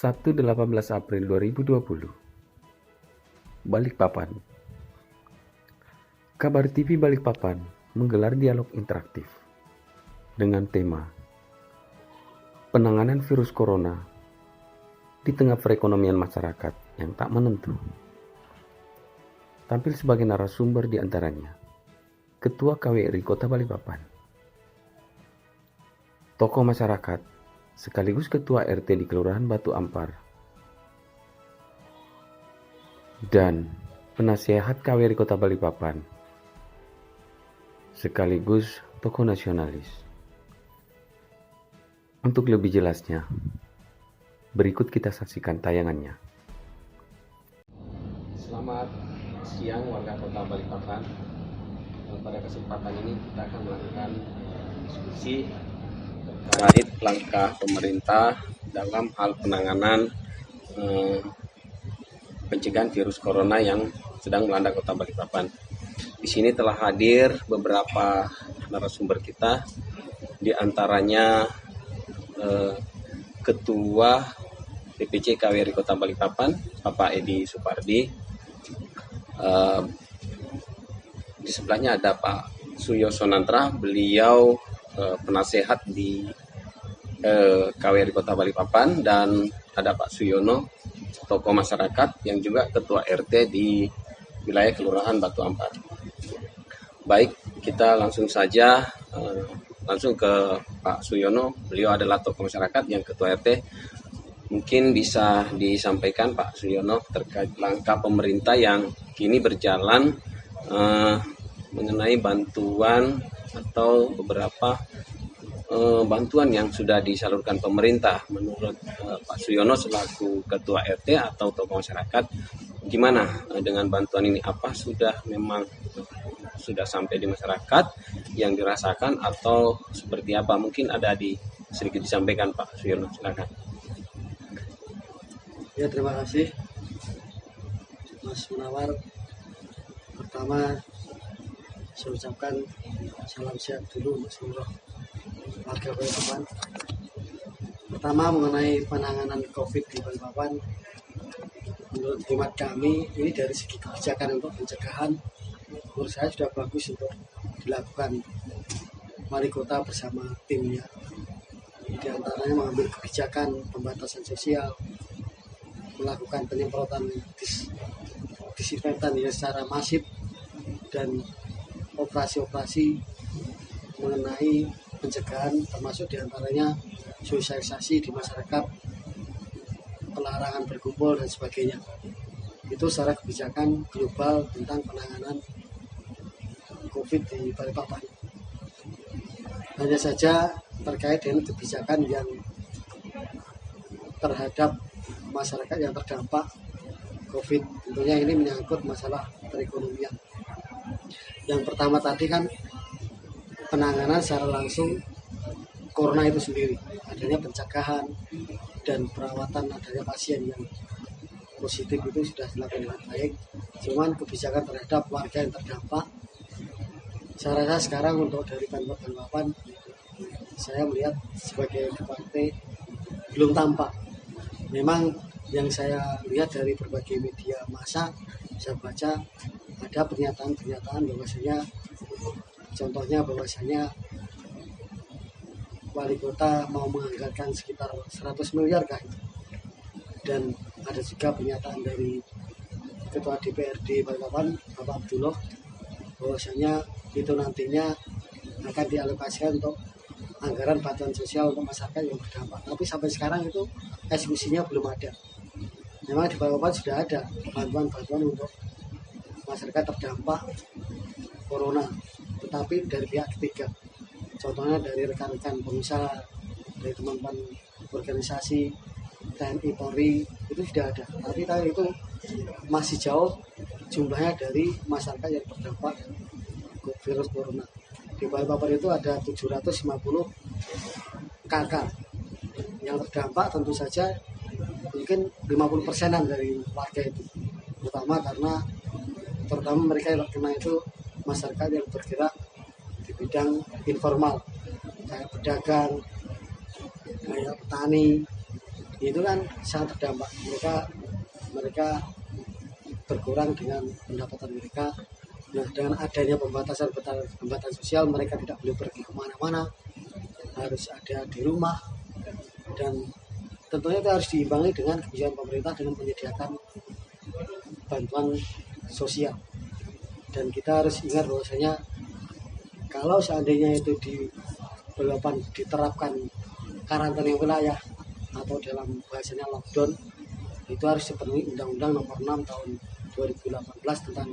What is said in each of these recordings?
Sabtu 18 April 2020, Balikpapan. Kabar TV Balikpapan menggelar dialog interaktif dengan tema penanganan virus corona di tengah perekonomian masyarakat yang tak menentu. Tampil sebagai narasumber di antaranya Ketua KWRI Kota Balikpapan, tokoh masyarakat sekaligus Ketua RT di Kelurahan Batu Ampar, dan penasehat KWRI Kota Balikpapan sekaligus tokoh nasionalis. Untuk lebih jelasnya, berikut kita saksikan tayangannya. Selamat siang warga Kota Balikpapan. Pada kesempatan ini kita akan melakukan diskusi terkait langkah pemerintah dalam hal penanganan pencegahan virus corona yang sedang melanda Kota Balikpapan. Di sini telah hadir beberapa narasumber kita, di antaranya Ketua DPC KWRI Kota Balikpapan, Bapak Edi Supardi. Di sebelahnya ada Pak Suyo Sonantra, beliau penasehat di KWRI Kota Balikpapan, dan ada Pak Suyono, tokoh masyarakat yang juga Ketua RT di wilayah Kelurahan Batu Ampar. Baik, kita langsung saja langsung ke Pak Suyono. Beliau adalah tokoh masyarakat yang Ketua RT. Mungkin bisa disampaikan Pak Suyono terkait langkah pemerintah yang kini berjalan mengenai bantuan atau beberapa bantuan yang sudah disalurkan pemerintah. Menurut Pak Suyono selaku Ketua RT atau tokoh masyarakat, gimana dengan bantuan ini? Apa memang sudah sampai di masyarakat yang dirasakan atau seperti apa? Mungkin ada sedikit disampaikan Pak Suyono, silakan. Ya, terima kasih Mas Munawar. Pertama, saya ucapkan salam sehat dulu untuk seluruh warga Balikpapan. Pertama, mengenai penanganan COVID di Balikpapan, menurut hemat kami ini dari segi kebijakan untuk pencegahan, menurut saya sudah bagus untuk dilakukan wali kota bersama timnya. Di antaranya mengambil kebijakan pembatasan sosial, melakukan penyemprotan disinfektan secara masif, dan operasi-operasi mengenai pencegahan, termasuk diantaranya sosialisasi di masyarakat, pelarangan berkumpul dan sebagainya. Itu secara kebijakan global tentang penanganan COVID di Balikpapan. Hanya saja terkait dengan kebijakan yang terhadap masyarakat yang terdampak COVID, tentunya ini menyangkut masalah perekonomian. Yang pertama tadi kan penanganan secara langsung corona itu sendiri, adanya pencegahan dan perawatan adanya pasien yang positif itu sudah dilakukan dengan baik. Cuman kebijakan terhadap warga yang terdampak, saya rasa sekarang untuk dari Pemkab Balikpapan, saya melihat sebagai partai belum tampak. Memang yang saya lihat dari berbagai media massa, saya baca ada pernyataan-pernyataan bahwasanya, contohnya bahwasanya wali kota mau menganggarkan sekitar 100 miliar kah itu. Dan ada juga pernyataan dari Ketua DPRD Balikpapan, Bapak Abdullah, bahwasanya itu nantinya akan dialokasikan untuk anggaran bantuan sosial untuk masyarakat yang berdampak. Tapi sampai sekarang itu eksekusinya belum ada. Memang di Balikpapan sudah ada bantuan-bantuan untuk masyarakat terdampak corona, tetapi dari pihak ketiga. Contohnya dari rekan-rekan pengusaha, dari teman-teman organisasi, TNI, Polri, itu sudah ada. Tapi itu masih jauh jumlahnya dari masyarakat yang terdampak virus corona. Di Balikpapan itu ada 750 KK yang terdampak, tentu saja mungkin 50%-an dari warga itu. Terutama mereka yang terkena itu masyarakat yang bergerak di bidang informal, kayak pedagang, kayak petani, itu kan sangat terdampak. Mereka berkurang dengan pendapatan mereka. Nah, dengan adanya pembatasan sosial, mereka tidak boleh pergi kemana-mana, harus ada di rumah, dan tentunya itu harus diimbangi dengan kebijakan pemerintah dengan menyediakan bantuan sosial. Dan kita harus ingat bahwasanya kalau seandainya itu diterapkan karantina wilayah atau dalam bahasanya lockdown, itu harus dipenuhi Undang-Undang Nomor 6 Tahun 2018 tentang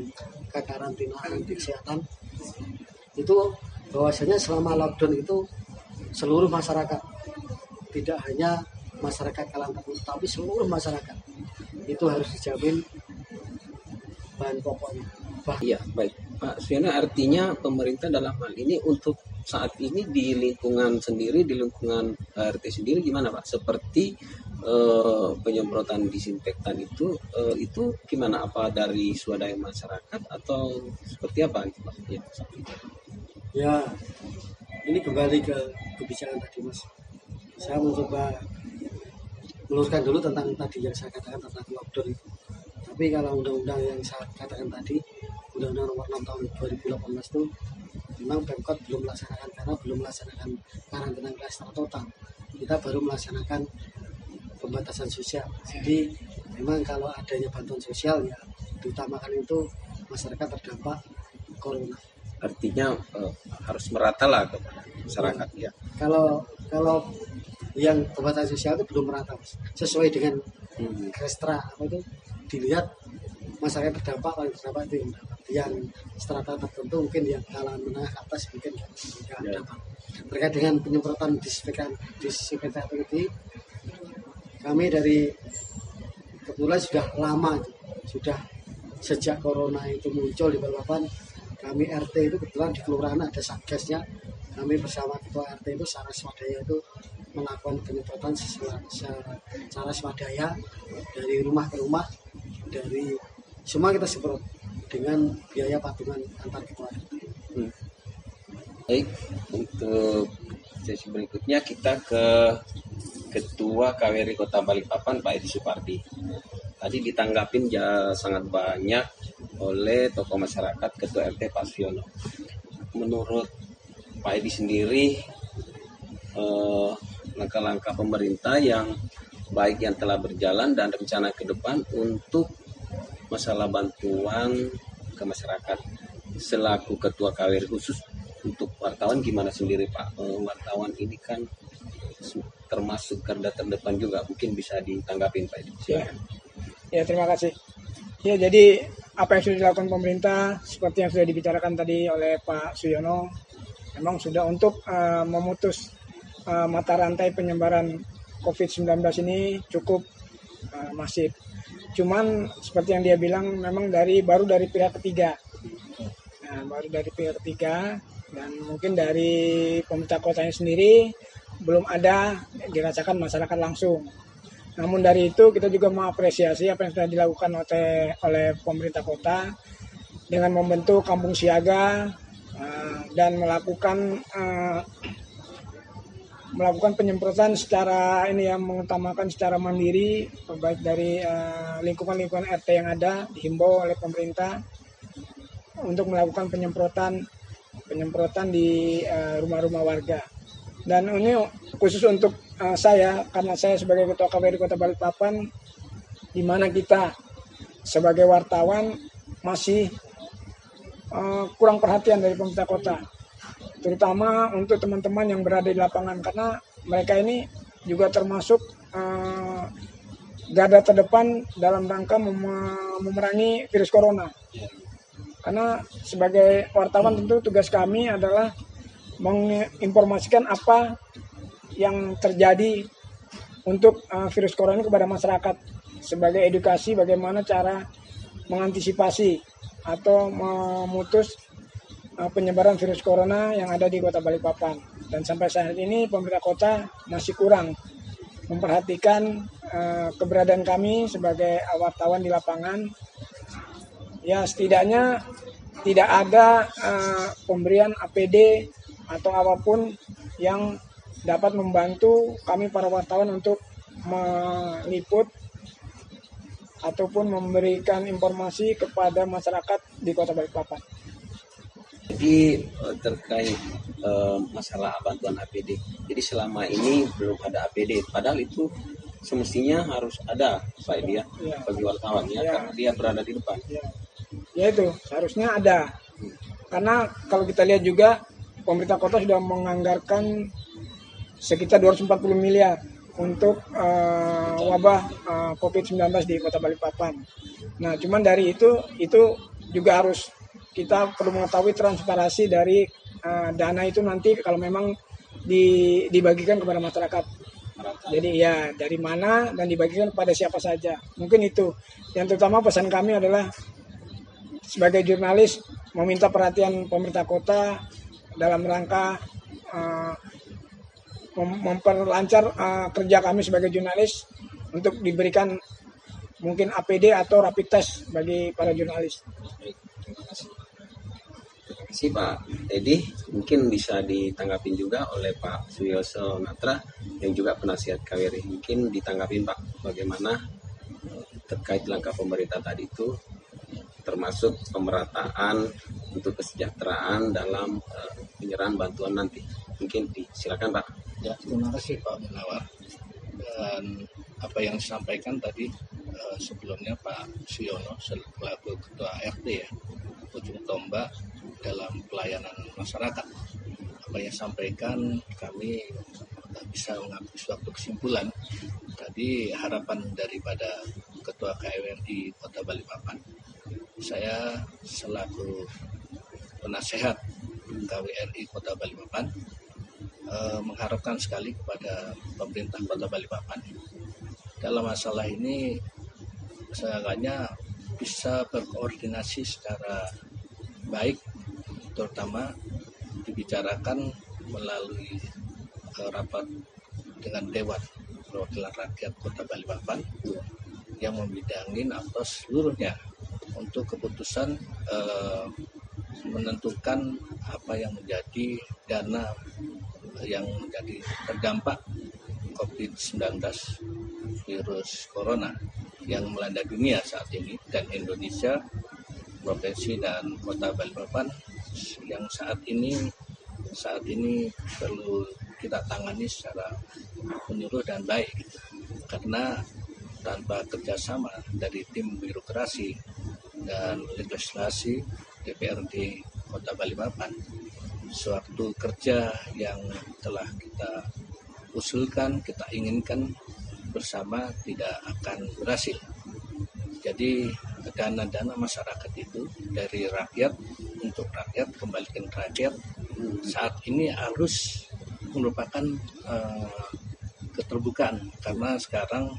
kekarantinaan kesehatan. Itu bahwasanya selama lockdown itu seluruh masyarakat, tidak hanya masyarakat kalangan tertentu, tapi seluruh masyarakat itu harus dijamin bahan pokoknya. Iya, baik. Pak Suyono, artinya pemerintah dalam hal ini untuk saat ini di lingkungan sendiri, di lingkungan RT sendiri gimana Pak? Seperti penyemprotan disinfektan itu gimana? Apa dari swadaya masyarakat atau seperti apa itu Pak? Ya, ini kembali ke kebijakan tadi Mas. Saya mencoba meluruskan dulu tentang tadi yang saya katakan tentang lockdown itu. Tapi kalau undang-undang yang saya katakan tadi, Undang-Undang Nomor 6 Tahun 2018 itu memang Pemkot belum melaksanakan, karena belum melaksanakan karantina wilayah secara total. Kita baru melaksanakan pembatasan sosial. Jadi memang kalau adanya bantuan sosial ya diutamakan itu masyarakat terdampak corona. Artinya harus merata lah ke masyarakat ya. Kalau yang pembatasan sosial itu belum merata Mas. Sesuai dengan Restra apa itu dilihat masyarakat terdampak, paling terdampak itu yang strata tertentu, mungkin yang kalangan menengah ke atas mungkin tidak dapat. Terkait dengan penyemprotan disinfektan ini, kami dari kebetulan sudah lama, sudah sejak corona itu muncul di Balikpapan, kami RT itu kebetulan di kelurahan ada satgasnya. Kami bersama ketua RT itu secara swadaya itu melakukan penyemprotan secara swadaya dari rumah ke rumah, dari semua kita semprot dengan biaya patungan antar ketua RT. Baik, untuk sesi berikutnya kita ke Ketua KWRI Kota Balikpapan Pak Edi Supardi. Tadi ditanggapin sangat banyak oleh tokoh masyarakat, Ketua RT Pak Suyono. Menurut Pak Edi sendiri, langkah-langkah pemerintah yang baik yang telah berjalan dan rencana ke depan untuk masalah bantuan ke masyarakat selaku Ketua KWRI khusus untuk wartawan gimana sendiri Pak? Wartawan ini kan termasuk garda terdepan juga, mungkin bisa ditanggapin Pak Edi. Ya, terima kasih. Ya, jadi apa yang sudah dilakukan pemerintah seperti yang sudah dibicarakan tadi oleh Pak Suyono, memang sudah untuk memutus mata rantai penyebaran COVID-19 ini cukup masif. Cuman seperti yang dia bilang memang baru dari pihak ketiga. Nah, baru dari pihak ketiga, dan mungkin dari pemerintah kotanya sendiri belum ada dirasakan masyarakat langsung. Namun dari itu kita juga mengapresiasi apa yang sudah dilakukan oleh pemerintah kota dengan membentuk kampung siaga dan melakukan penyemprotan secara mengutamakan secara mandiri, baik dari lingkungan RT yang ada, dihimbau oleh pemerintah untuk melakukan penyemprotan di rumah-rumah warga. Dan ini khusus untuk saya, karena saya sebagai Ketua KWRI Kota Balikpapan, di mana kita sebagai wartawan masih kurang perhatian dari pemerintah kota, terutama untuk teman-teman yang berada di lapangan, karena mereka ini juga termasuk garda terdepan dalam rangka memerangi virus corona. Karena sebagai wartawan tentu tugas kami adalah menginformasikan apa yang terjadi untuk virus corona kepada masyarakat, sebagai edukasi bagaimana cara mengantisipasi atau memutus penyebaran virus corona yang ada di Kota Balikpapan. Dan sampai saat ini pemerintah kota masih kurang memperhatikan keberadaan kami sebagai wartawan di lapangan. Ya, setidaknya tidak ada pemberian APD atau apapun yang dapat membantu kami para wartawan untuk meliput ataupun memberikan informasi kepada masyarakat di Kota Balikpapan. Jadi terkait masalah bantuan APD, jadi selama ini belum ada APD, padahal itu semestinya harus ada, Pak Edi ya, bagi wartawan ya, karena dia berada di depan. Ya itu, seharusnya ada. Karena kalau kita lihat juga, pemerintah kota sudah menganggarkan sekitar 240 miliar untuk wabah COVID-19 di Kota Balikpapan. Nah, cuman dari itu juga harus kita perlu mengetahui transparansi dari dana itu nanti kalau memang dibagikan kepada masyarakat. Jadi ya dari mana dan dibagikan kepada siapa saja. Mungkin itu. Yang terutama pesan kami adalah sebagai jurnalis meminta perhatian pemerintah kota dalam rangka memperlancar kerja kami sebagai jurnalis untuk diberikan mungkin APD atau rapid test bagi para jurnalis. Terima kasih. Terima kasih Pak Edi. Mungkin bisa ditanggapin juga oleh Pak Suyoso Natra yang juga penasihat KWRI. Mungkin ditanggapin Pak bagaimana terkait langkah pemerintah tadi itu, termasuk pemerataan untuk kesejahteraan dalam penyerahan bantuan nanti. Mungkin silakan Pak. Ya, terima kasih Pak Munawar. Dan apa yang disampaikan tadi sebelumnya Pak Suyono selaku Ketua RT ya, ujung tombak dalam pelayanan masyarakat. Apa yang disampaikan kami bisa mengambil suatu kesimpulan. Tadi harapan daripada Ketua KWRI Kota Balikpapan, saya selaku penasehat KWRI Kota Balikpapan mengharapkan sekali kepada pemerintah Kota Balikpapan dalam masalah ini seenggaknya bisa berkoordinasi secara baik, terutama dibicarakan melalui rapat dengan Dewan Perwakilan Rakyat Kota Balikpapan yang membidangi atau seluruhnya untuk keputusan menentukan apa yang menjadi dana yang menjadi terdampak COVID-19 virus corona yang melanda dunia saat ini, dan Indonesia, provinsi dan Kota Balikpapan yang saat ini perlu kita tangani secara menyeluruh dan baik, karena tanpa kerjasama dari tim birokrasi dan legislasi DPRD Kota Balikpapan, suatu kerja yang telah kita usulkan, kita inginkan bersama tidak akan berhasil. Jadi dana-dana masyarakat itu dari rakyat untuk rakyat, kembalikan rakyat, saat ini harus merupakan keterbukaan, karena sekarang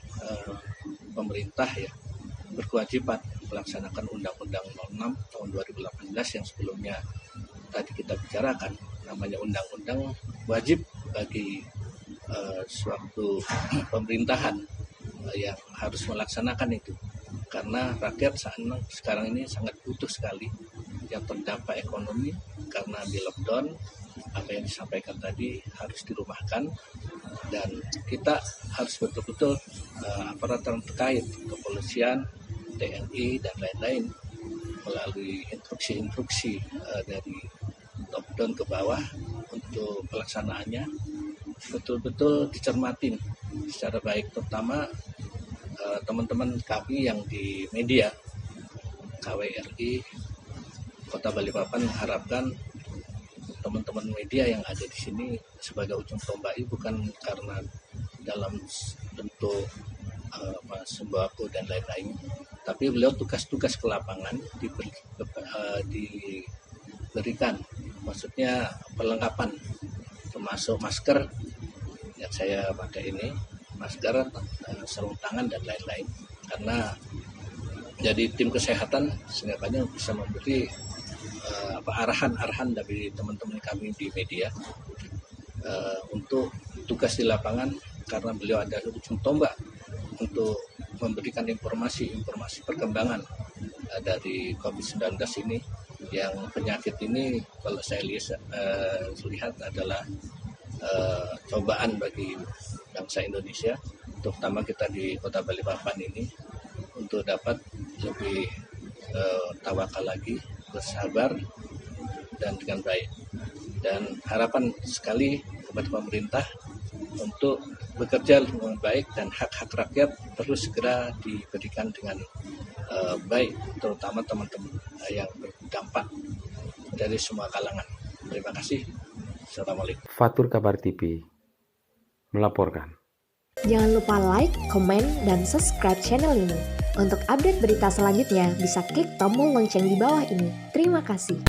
pemerintah ya berkewajiban melaksanakan Undang-Undang 06 tahun 2018 yang sebelumnya tadi kita bicarakan, namanya undang-undang wajib bagi suatu pemerintahan yang harus melaksanakan itu, karena rakyat sekarang ini sangat butuh sekali yang terdampak ekonomi karena di lockdown. Apa yang disampaikan tadi harus dirumahkan, dan kita harus betul-betul aparat yang terkait, kepolisian, TNI dan lain-lain, melalui instruksi-instruksi dari top down ke bawah untuk pelaksanaannya betul-betul dicermatin secara baik, terutama teman-teman kami yang di media. KWRI Kota Balikpapan mengharapkan teman-teman media yang ada di sini sebagai ujung tombak, bukan karena dalam bentuk sembako dan lain-lain, tapi beliau tugas-tugas ke lapangan diberikan, maksudnya perlengkapan termasuk masker yang saya pakai ini, masker, sarung tangan dan lain-lain, karena jadi tim kesehatan seenggaknya bisa memberi arahan-arahan dari teman-teman kami di media untuk tugas di lapangan, karena beliau ada ujung tombak untuk memberikan informasi perkembangan dari COVID-19 ini, yang penyakit ini kalau saya lihat adalah cobaan bagi bangsa Indonesia, terutama kita di Kota Balikpapan ini, untuk dapat lebih tawakal lagi, bersabar, dan dengan baik. Dan harapan sekali kepada pemerintah untuk bekerja dengan baik dan hak-hak rakyat terus segera diberikan dengan baik, terutama teman-teman yang berdampak dari semua kalangan. Terima kasih. Assalamualaikum. Fatur Kabar TV melaporkan. Jangan lupa like, komen, dan subscribe channel ini. Untuk update berita selanjutnya, bisa klik tombol lonceng di bawah ini. Terima kasih.